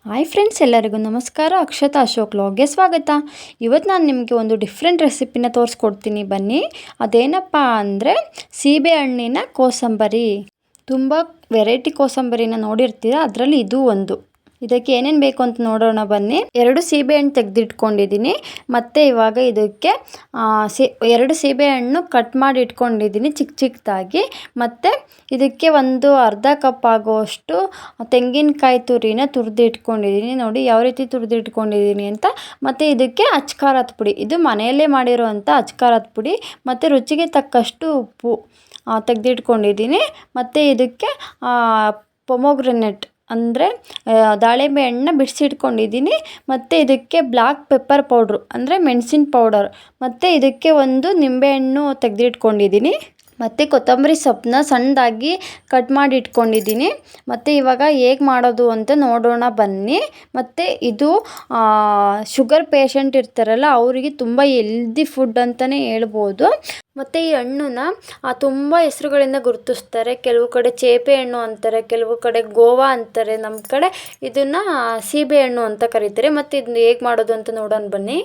Hi friends, ಎಲ್ಲರಿಗೂ ನಮಸ್ಕಾರ. ಅಕ್ಷತಾ ಅಶೋಕ್ ವ್ಲಾಗ್ಗೆ ಸ್ವಾಗತ. ಇವತ್ತು ನಾನು ನಿಮಗೆ ಒಂದು ಡಿಫ್ರೆಂಟ್ ರೆಸಿಪಿನ ತೋರಿಸ್ಕೊಡ್ತೀನಿ, ಬನ್ನಿ. ಅದೇನಪ್ಪ ಅಂದರೆ ಸೀಬೆ ಹಣ್ಣಿನ ಕೋಸಂಬರಿ. ತುಂಬ ವೆರೈಟಿ ಕೋಸಂಬರಿನ ನೋಡಿರ್ತೀರ, ಅದರಲ್ಲಿ ಇದು ಒಂದು. ಇದಕ್ಕೆ ಏನೇನು ಬೇಕು ಅಂತ ನೋಡೋಣ ಬನ್ನಿ. 2 ಸೀಬೆಹಣ್ಣು ತೆಗೆದಿಟ್ಕೊಂಡಿದ್ದೀನಿ. ಮತ್ತು ಇವಾಗ ಇದಕ್ಕೆ 2 ಸೀಬೆಹಣ್ಣು ಕಟ್ ಮಾಡಿ ಇಟ್ಕೊಂಡಿದ್ದೀನಿ ಚಿಕ್ಕ ಚಿಕ್ಕದಾಗಿ. ಮತ್ತು ಇದಕ್ಕೆ ಒಂದು ಅರ್ಧ ಕಪ್ ಆಗುವಷ್ಟು ತೆಂಗಿನಕಾಯಿ ತುರಿನ ತುರಿದು ಇಟ್ಕೊಂಡಿದ್ದೀನಿ. ನೋಡಿ ಯಾವ ರೀತಿ ತುರಿದು ಇಟ್ಕೊಂಡಿದ್ದೀನಿ ಅಂತ. ಮತ್ತು ಇದಕ್ಕೆ ಅಚ್ಕಾರದ ಪುಡಿ, ಇದು ಮನೆಯಲ್ಲೇ ಮಾಡಿರೋವಂಥ ಅಚ್ಕಾರದ ಪುಡಿ. ಮತ್ತು ರುಚಿಗೆ ತಕ್ಕಷ್ಟು ಉಪ್ಪು ತೆಗೆದಿಟ್ಕೊಂಡಿದ್ದೀನಿ. ಮತ್ತು ಇದಕ್ಕೆ ಪೊಮೊಗ್ರೆನೇಟ್ ಅಂದರೆ ದಾಳಿಂಬೆ ಹಣ್ಣನ್ನ ಬಿಡಿಸಿಟ್ಕೊಂಡಿದ್ದೀನಿ. ಮತ್ತು ಇದಕ್ಕೆ ಬ್ಲ್ಯಾಕ್ ಪೆಪ್ಪರ್ ಪೌಡ್ರು ಅಂದರೆ ಮೆಣಸಿನ ಪೌಡರ್. ಮತ್ತು ಇದಕ್ಕೆ ಒಂದು ನಿಂಬೆಹಣ್ಣು ತೆಗೆದಿಟ್ಕೊಂಡಿದ್ದೀನಿ. ಮತ್ತು ಕೊತ್ತಂಬರಿ ಸೊಪ್ಪನ್ನ ಸಣ್ಣದಾಗಿ ಕಟ್ ಮಾಡಿ ಇಟ್ಕೊಂಡಿದ್ದೀನಿ. ಮತ್ತು ಇವಾಗ ಹೇಗೆ ಮಾಡೋದು ಅಂತ ನೋಡೋಣ ಬನ್ನಿ. ಮತ್ತು ಇದು ಶುಗರ್ ಪೇಷಂಟ್ ಇರ್ತಾರಲ್ಲ, ಅವರಿಗೆ ತುಂಬ ಹೆಲ್ದಿ ಫುಡ್ ಅಂತಲೇ ಹೇಳ್ಬೋದು. ಮತ್ತು ಈ ಹಣ್ಣನ್ನ ತುಂಬ ಹೆಸರುಗಳಿಂದ ಗುರುತಿಸ್ತಾರೆ. ಕೆಲವು ಕಡೆ ಚೇಪೆ ಹಣ್ಣು ಅಂತಾರೆ, ಕೆಲವು ಕಡೆ ಗೋವಾ ಅಂತಾರೆ. ನಮ್ಮ ಕಡೆ ಇದನ್ನು ಸೀಬೆ ಹಣ್ಣು ಅಂತ ಕರೀತಾರೆ. ಮತ್ತು ಇದನ್ನ ಹೇಗೆ ಮಾಡೋದು ಅಂತ ನೋಡೋಣ ಬನ್ನಿ.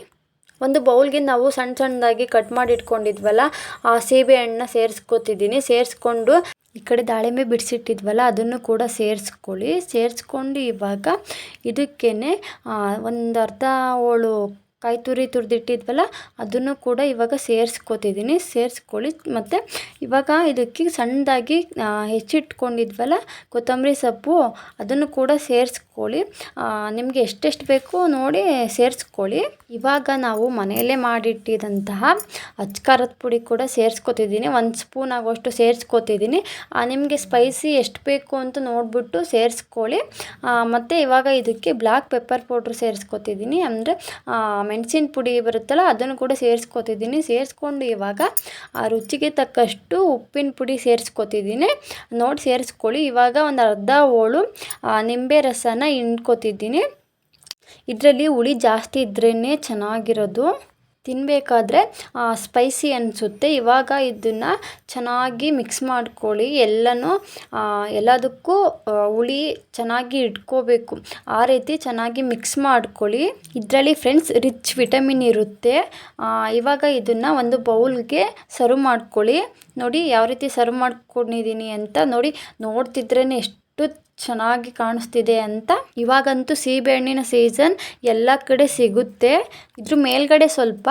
ಒಂದು ಬೌಲ್ಗೆ ನಾವು ಸಣ್ಣ ಸಣ್ಣದಾಗಿ ಕಟ್ ಮಾಡಿ ಇಟ್ಕೊಂಡಿದ್ವಲ್ಲ ಆ ಸೀಬೆ ಹಣ್ಣನ್ನ ಸೇರಿಸ್ಕೊತಿದ್ದೀನಿ. ಸೇರಿಸ್ಕೊಂಡು ಈ ಕಡೆ ದಾಳಿಂಬೆ ಬಿಡಿಸಿಟ್ಟಿದ್ವಲ್ಲ ಅದನ್ನು ಕೂಡ ಸೇರಿಸ್ಕೊಂಡು ಇವಾಗ ಇದಕ್ಕೇ ಒಂದು ಅರ್ಧ ಹೋಳು ಕಾಯಿ ತುರಿ ತುರಿದಿಟ್ಟಿದ್ವಲ್ಲ ಅದನ್ನು ಕೂಡ ಇವಾಗ ಸೇರಿಸ್ಕೊಳ್ಳಿ. ಮತ್ತು ಇವಾಗ ಇದಕ್ಕೆ ಸಣ್ಣದಾಗಿ ಹೆಚ್ಚಿಟ್ಕೊಂಡಿದ್ವಲ್ಲ ಕೊತ್ತಂಬರಿ ಸೊಪ್ಪು ಅದನ್ನು ಕೂಡ ಸೇರಿಸ್ಕೊಳ್ಳಿ. ನಿಮಗೆ ಎಷ್ಟೆಷ್ಟು ಬೇಕು ನೋಡಿ ಸೇರಿಸ್ಕೊಳ್ಳಿ. ಇವಾಗ ನಾವು ಮನೆಯಲ್ಲೇ ಮಾಡಿಟ್ಟಿದ್ದಂತಹ ಅಚ್ಕಾರದ ಪುಡಿ ಕೂಡ ಸೇರಿಸ್ಕೊತಿದ್ದೀನಿ. 1 ಸ್ಪೂನ್ ಆಗುವಷ್ಟು ಸೇರಿಸ್ಕೊತಿದ್ದೀನಿ. ನಿಮಗೆ ಸ್ಪೈಸಿ ಎಷ್ಟು ಬೇಕು ಅಂತ ನೋಡಿಬಿಟ್ಟು ಸೇರಿಸ್ಕೊಳ್ಳಿ. ಮತ್ತು ಇವಾಗ ಇದಕ್ಕೆ ಬ್ಲ್ಯಾಕ್ ಪೆಪ್ಪರ್ ಪೌಡ್ರ್ ಸೇರಿಸ್ಕೊತಿದ್ದೀನಿ, ಅಂದರೆ ಮೆಣಸಿನ ಪುಡಿ ಬರುತ್ತಲ್ಲ ಅದನ್ನು ಕೂಡ ಸೇರಿಸ್ಕೊತಿದ್ದೀನಿ. ಸೇರಿಸ್ಕೊಂಡು ಇವಾಗ ರುಚಿಗೆ ತಕ್ಕಷ್ಟು ಉಪ್ಪಿನ ಪುಡಿ ಸೇರಿಸ್ಕೊತಿದ್ದೀನಿ. ನೋಡಿ ಸೇರಿಸ್ಕೊಳ್ಳಿ. ಇವಾಗ ಒಂದು ಅರ್ಧ ಹೋಳು ನಿಂಬೆ ರಸನ ಹಿಂಡ್ಕೊತಿದ್ದೀನಿ. ಇದರಲ್ಲಿ ಹುಳಿ ಜಾಸ್ತಿ ಇದ್ರೇ ಚೆನ್ನಾಗಿರೋದು, ತಿನ್ನಬೇಕಾದ್ರೆ ಸ್ಪೈಸಿ ಅನಿಸುತ್ತೆ. ಇವಾಗ ಇದನ್ನು ಚೆನ್ನಾಗಿ ಮಿಕ್ಸ್ ಮಾಡ್ಕೊಳ್ಳಿ. ಎಲ್ಲದಕ್ಕೂ ಹುಳಿ ಚೆನ್ನಾಗಿ ಇಟ್ಕೋಬೇಕು, ಆ ರೀತಿ ಚೆನ್ನಾಗಿ ಮಿಕ್ಸ್ ಮಾಡ್ಕೊಳ್ಳಿ. ಇದರಲ್ಲಿ ಫ್ರೆಂಡ್ಸ್ ರಿಚ್ ವಿಟಮಿನ್ ಇರುತ್ತೆ. ಇವಾಗ ಇದನ್ನು ಒಂದು ಬೌಲ್ಗೆ ಸರ್ವ್ ಮಾಡ್ಕೊಳ್ಳಿ. ನೋಡಿ ಯಾವ ರೀತಿ ಸರ್ವ್ ಮಾಡ್ಕೊಂಡಿದ್ದೀನಿ ಅಂತ. ನೋಡ್ತಿದ್ರೇ ಎಷ್ಟು ಚೆನ್ನಾಗಿ ಕಾಣಿಸ್ತಿದೆ ಅಂತ. ಇವಾಗಂತೂ ಸೀಬೆಹಣ್ಣಿನ ಸೀಸನ್, ಎಲ್ಲ ಕಡೆ ಸಿಗುತ್ತೆ. ಇದ್ರ ಮೇಲ್ಗಡೆ ಸ್ವಲ್ಪ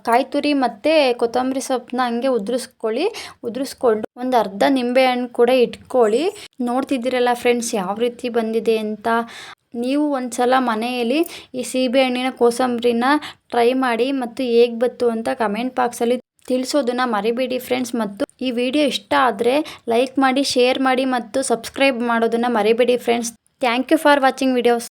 ಕಾಯಿ ತುರಿ ಮತ್ತು ಕೊತ್ತಂಬರಿ ಸೊಪ್ಪನ್ನ ಹಂಗೆ ಉದುರಿಸ್ಕೊಂಡು ಒಂದು ಅರ್ಧ ನಿಂಬೆಹಣ್ಣು ಕೂಡ ಇಟ್ಕೊಳ್ಳಿ. ನೋಡ್ತಿದ್ದೀರಲ್ಲ ಫ್ರೆಂಡ್ಸ್ ಯಾವ ರೀತಿ ಬಂದಿದೆ ಅಂತ. ನೀವು ಒಂದು ಸಲ ಮನೆಯಲ್ಲಿ ಈ ಸೀಬೆಹಣ್ಣಿನ ಕೋಸಂಬರಿನ ಟ್ರೈ ಮಾಡಿ ಮತ್ತು ಹೇಗೆ ಬಂತು ಅಂತ ಕಮೆಂಟ್ ಬಾಕ್ಸಲ್ಲಿ ತಿಳಿಸೋದನ್ನು ಮರಿಬೇಡಿ ಫ್ರೆಂಡ್ಸ್. ಮತ್ತು ಈ ವಿಡಿಯೋ ಇಷ್ಟ ಆದರೆ ಲೈಕ್ ಮಾಡಿ, ಶೇರ್ ಮಾಡಿ ಮತ್ತು ಸಬ್ಸ್ಕ್ರೈಬ್ ಮಾಡೋದನ್ನು ಮರಿಬೇಡಿ friends. Thank you for watching videos.